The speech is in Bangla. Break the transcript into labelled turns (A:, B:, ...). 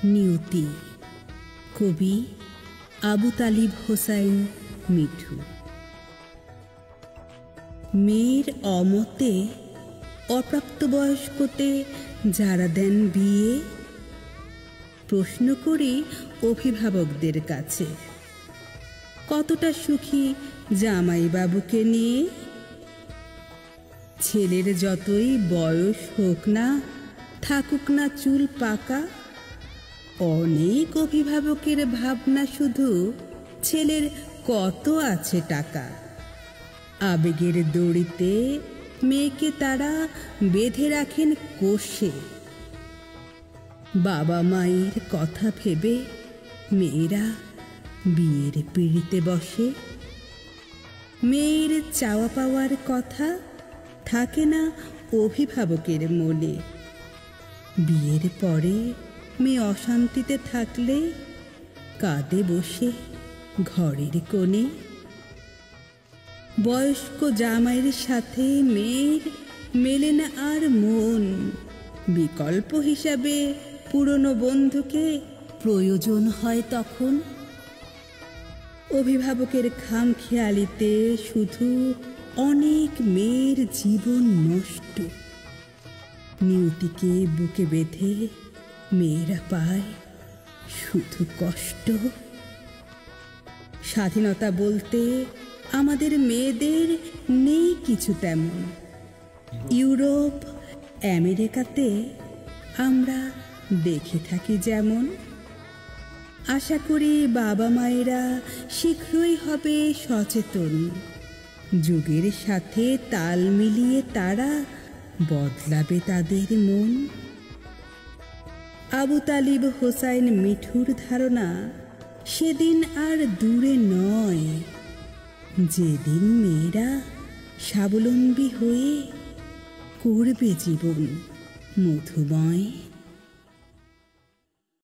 A: নিয়তি, কবি আবু তালিব হোসাইন মিঠু। মেয়ের অমতে অপ্রাপ্তবয়স্কতে যারা দেন বিয়ে, প্রশ্ন করি অভিভাবকদের কাছে, কতটা সুখী জামাইবাবুকে নিয়ে? ছেলের যতই বয়স হোক না, থাকুক না চুল পাকা, অনেক অভিভাবকের ভাবনা শুধু ছেলের কত আছে টাকা। আবেগের দড়িতে মেয়েকে তারা বেঁধে রাখেন কোষে। বাবা মায়ের কথা ভেবে মেয়েরা বিয়ের পিঁড়িতে বসে। মেয়ের চাওয়া পাওয়ার কথা থাকে না অভিভাবকের মনে। বিয়ের পরে মেয়ে অশান্তিতে থাকলে কাঁদে বসে ঘরের কোণে। বয়স্ক জামাইয়ের সাথে মেয়ের মেলে না আর মন, বিকল্প হিসাবে পুরনো বন্ধুকে প্রয়োজন হয় তখন। অভিভাবকের খামখেয়ালিতে শুধু অনেক মেয়ের জীবন নষ্ট। নিয়তিকে বুকে বেঁধে মেয়েরা পায় শুধু কষ্ট। স্বাধীনতা বলতে আমাদের মেয়েদের নেই কিছু তেমন। ইউরোপ আমেরিকাতে আমরা দেখে থাকি যেমন। আশা করি বাবা মায়েরা শীঘ্রই হবে সচেতন। যুগের সাথে তাল মিলিয়ে তারা বদলাবে তাদের মন। আবু তালিব হোসাইন মিঠুর ধারণা সেদিন আর দূরে নয়, যেদিন মেয়েরা স্বাবলম্বী হয়ে করবে জীবন মধুময়।